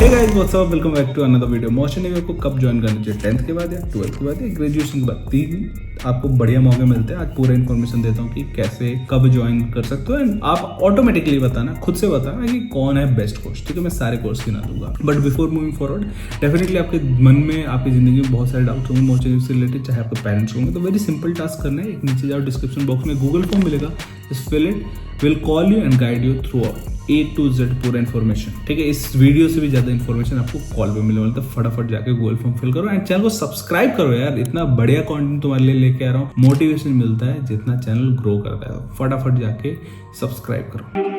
Hey guys what's up, welcome back to another video. Merchant navy को कब join करना चाहिए? 10th के बाद या 12th के बाद या ग्रेजुएशन के बाद? 3 आपको बढ़िया मौके मिलते हैं। आज पूरा इन्फॉर्मेशन देता हूँ कि कैसे कब ज्वाइन कर सकते हो एंड आप ऑटोमेटिकली बताना, खुद से बताना कि कौन है बेस्ट कोर्स। ठीक है, मैं सारे कोर्स गिना दूंगा, but before moving forward definitely आपके मन में, आपकी जिंदगी में बहुत सारे डाउट्स होंगे मर्चेंट नेवी से रिलेटेड, चाहे आपके पेरेंट्स होंगे। तो वेरी सिंपल टास्क करना है, एक नीचे जाओ डिस्क्रिप्शन बॉक्स में गूगल फॉर्म मिलेगा, just fill it, will call you and guide you through A to Z पूरा इन्फॉर्मेशन। ठीक है, इस वीडियो से भी ज्यादा इन्फॉर्मेशन आपको कॉल पे मिलने वाला, तो फटाफट जाके गूगल फॉर्म फिल करो एंड चैनल को सब्सक्राइब करो यार। इतना बढ़िया कंटेंट तुम्हारे लिए लेके आ रहा हूँ, मोटिवेशन मिलता है जितना चैनल ग्रो करता है। फटाफट जाके सब्सक्राइब करो।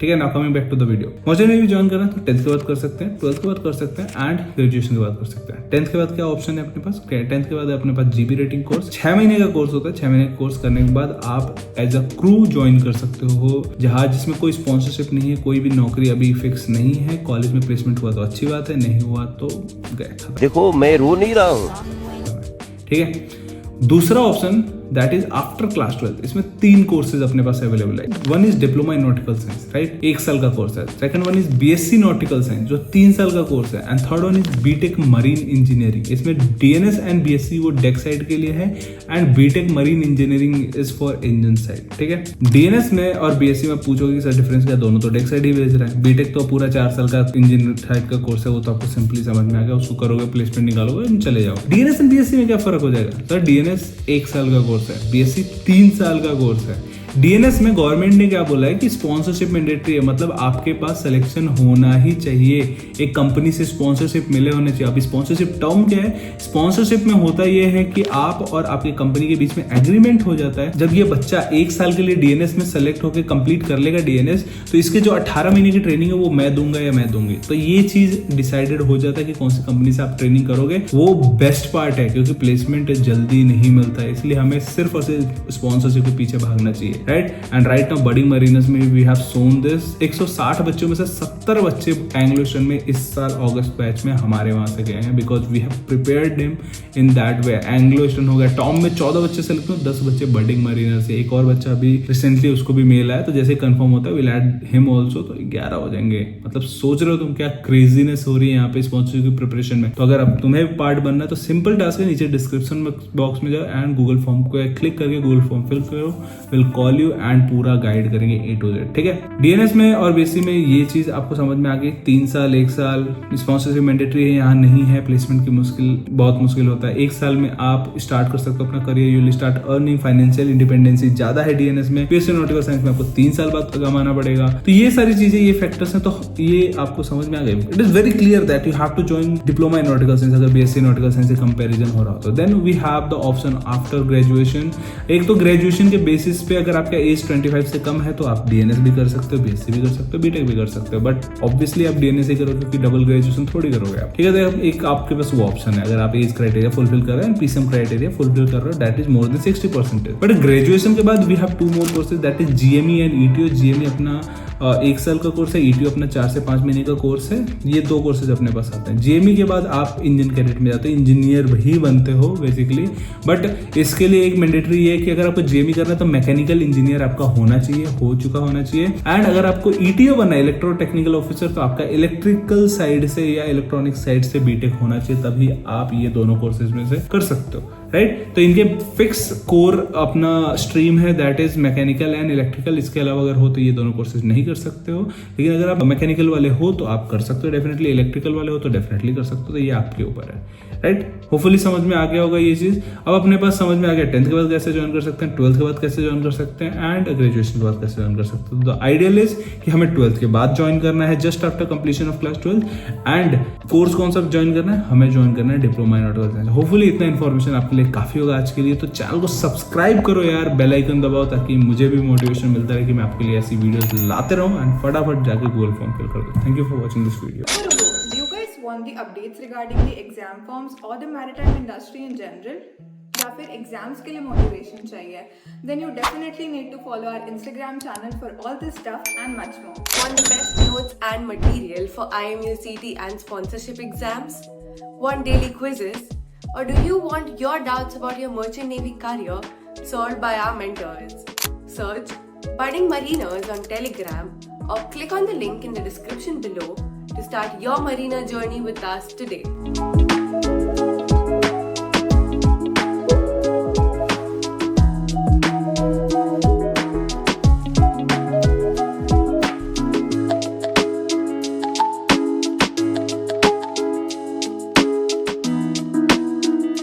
ठीक है, now coming back to the video. Merchant navy join करना तो 10th के बाद कर सकते हैं, 12th के बाद कर सकते हैं एंड ग्रेजुएशन के बाद कर सकते हैं। 10th के बाद क्या ऑप्शन है अपने पास? 10th के बाद अपने पास जीबी रेटिंग कोर्स, 6 महीने का कोर्स होता है। 6 महीने का कोर्स करने के बाद आप एज अ क्रू ज्वाइन कर सकते हो, जहाज जिसमें कोई स्पॉन्सरशिप नहीं है, कोई भी नौकरी अभी फिक्स नहीं है। कॉलेज में प्लेसमेंट हुआ तो अच्छी बात है, नहीं हुआ तो गए। देखो मैं रो नहीं रहा हूँ। ठीक है, दूसरा option that is after class 12th। इसमें 3 कोर्सेज अपने पास अवेलेबल है। One is diploma in nautical science, right, 1 साल का कोर्स है। Second one is BSc nautical science, जो 3 साल का कोर्स है। And third one is BTech marine engineering. इसमें डीएनएस एंड बीएससी वो डेक साइड के लिए है and BTech marine engineering is for engine side. ठीक है, डीएनएस में और बीएससी में पूछोगे सर डिफरेंस क्या? दोनों तो डेक साइड ही भेज रहा है। बीटेक तो पूरा 4 साल का इंजन साइड का कोर्स है, वो तो आपको सिंपली समझ में आ गया, उसको करोगे, प्लेसमेंट निकालोगे, चले जाओ। डीएनएस एंड बीएससी में क्या फर्क हो जाएगा? सर डीएनएस 1 साल का कोर्स है, बीएससी 3 साल का कोर्स है। डीएनएस में गवर्नमेंट ने क्या बोला है कि स्पॉन्सरशिप मैंडेटरी है, मतलब आपके पास सिलेक्शन होना ही चाहिए, एक कंपनी से स्पॉन्सरशिप मिले होने चाहिए। अब स्पॉन्सरशिप टर्म क्या है? स्पॉन्सरशिप में होता यह है कि आप और आपकी कंपनी के बीच में एग्रीमेंट हो जाता है। जब ये बच्चा 1 साल के लिए डीएनएस में सेलेक्ट होकर कंप्लीट कर लेगा डीएनएस, तो इसके जो 18 महीने की ट्रेनिंग है वो मैं दूंगा या मैं दूंगी। तो ये चीज डिसाइडेड हो जाता है कि कौन सी कंपनी से आप ट्रेनिंग करोगे। वो बेस्ट पार्ट है, क्योंकि प्लेसमेंट जल्दी नहीं मिलता है, इसलिए हमें सिर्फ और सिर्फ स्पॉन्सरशिप के पीछे भागना चाहिए, right. And right now budding mariners में वी हैव सोन दिस। 160 बच्चों में से 70 बच्चे एंग्लो ईस्टर्न में इस साल अगस्त बैच में हमारे वहां से गए हैं, because we have prepared him in that way. Anglo Eastern हो गया, टॉम में 14 बच्चे सेलेक्ट हुए, 10 बच्चे बडिंग मरीनर से। एक और बच्चा अभी रिसेंटली उसको भी मेल आया, तो जैसे कंफर्म होता है विल ऐड हिम ऑल्सो, तो 11 हो जाएंगे। मतलब सोच रहे हो तुम क्या क्रेजीनेस हो रही है यहाँ पे स्पॉन्सरशिप की प्रिपरेशन में। तो अगर अब तुम्हें पार्ट बनना है तो सिंपल टास्क है, नीचे डिस्क्रिप्शन बॉक्स में जाओ एंड गूगल फॉर्म को क्लिक करके गूगल फॉर्म फिल करो, विल कॉल यू एंड पूरा गाइड करेंगे A to Z। ठीक है, डीएनएस में और बीएससी में ये चीज आपको समझ में आ गई। 3 साल 1 साल स्पॉन्सरशिप मैंडेटरी है, यहाँ नहीं है। प्लेसमेंट की बहुत मुश्किल होता है। 1 साल में आप स्टार्ट कर सकते हो अपना career, you will start earning, financial independency ज्यादा है डीएनएस में। बीएससी नॉटिकल साइंस में आपको 3 साल बाद कमाना पड़ेगा। तो ये सारी चीजें, ये फैक्टर्स हैं, तो ये आपको समझ में आ गए। It is very clear that you have to join diploma in nautical science अगर बीएससी नॉटिकल साइंस से कंपैरिजन हो रहा हो तो। Then we have the option after graduation. एक तो ग्रेजुएशन के बेसिस पे अगर आपका एज 25 से कम है तो आप डीएनएस भी कर सकते हो, बीएससी भी कर सकते हो, बीटेक भी कर सकते हो, बट ऑब्वियसली आप डीएनएस ही करोगे क्योंकि डबल ग्रेजुएशन थोड़ी करोगे आप। ठीक है, तो एक आपके पास वो ऑप्शन है अगर आप एज क्राइटेरिया फुलफिल कर रहे हैं, पीसीएम क्राइटेरिया फुलफिल कर रहे हो, that is more than 60%। But graduation के बाद we have 2 more courses, that is GME and ETO. GME अपना 1 साल का कोर्स है, ईटीओ अपना 4 से 5 महीने का कोर्स है। ये 2 कोर्सेज अपने पास आते हैं। जीएमई के बाद आप इंजन कैडेट में जाते हो, इंजीनियर ही बनते हो बेसिकली। बट इसके लिए एक मैंडेटरी ये है कि अगर आपको जीएमई करना है तो मैकेनिकल इंजीनियर आपका होना चाहिए, हो चुका होना चाहिए। एंड अगर आपको ईटीओ बनना है, इलेक्ट्रो टेक्निकल ऑफिसर, तो आपका इलेक्ट्रिकल साइड से या इलेक्ट्रॉनिक साइड से बीटेक होना चाहिए, तभी आप ये दोनों कोर्सेज में से कर सकते हो, राइट। तो इनके फिक्स कोर अपना स्ट्रीम है, that is mechanical and electrical. इसके अलावा अगर हो तो ये दोनों कोर्सेज नहीं कर सकते हो, लेकिन अगर आप मैकेनिकल वाले हो तो आप कर सकते हो डेफिनेटली, इलेक्ट्रिकल वाले हो तो डेफिनेटली कर सकते हो। तो ये आपके ऊपर है, राइट। होपफुली समझ में आ गया होगा ये चीज। अब अपने पास समझ में आ गया 10th के बाद कैसे ज्वाइन कर सकते हैं, 12th के बाद कैसे ज्वाइन कर सकते हैं एंड ग्रेजुएशन के बाद कैसे ज्वाइन कर सकते हैं। तो आइडियल इज कि हमें 12th के बाद ज्वाइन करना है, just after completion of class 12 and course कौन सा ज्वाइन करना है? हमें ज्वाइन करना है diploma in nautical science. Hopefully इतना इन्फॉर्मेशन आपके लिए काफी होगा आज के लिए। तो चैनल को सब्सक्राइब करो यार, बेल आइकन दबाओ, ताकि मुझे भी मोटिवेशन मिलता रहे कि मैं आपके लिए ऐसी वीडियोस लाते रहूं। एंड फटाफट जाके गूगल फॉर्म फिल कर दो। Thank you for watching this video. Do you guys want the updates regarding the exam forms or the maritime industry in general? या फिर एग्जाम्स के लिए मोटिवेशन चाहिए? Then you definitely need to follow our Instagram channel for all this stuff and much more. Want the best notes and material for IMU CT and sponsorship exams? Want daily quizzes? Or do you want your doubts about your merchant navy career solved by our mentors? search Budding Mariners on Telegram or click on the link in the description below to start your marina journey with us today.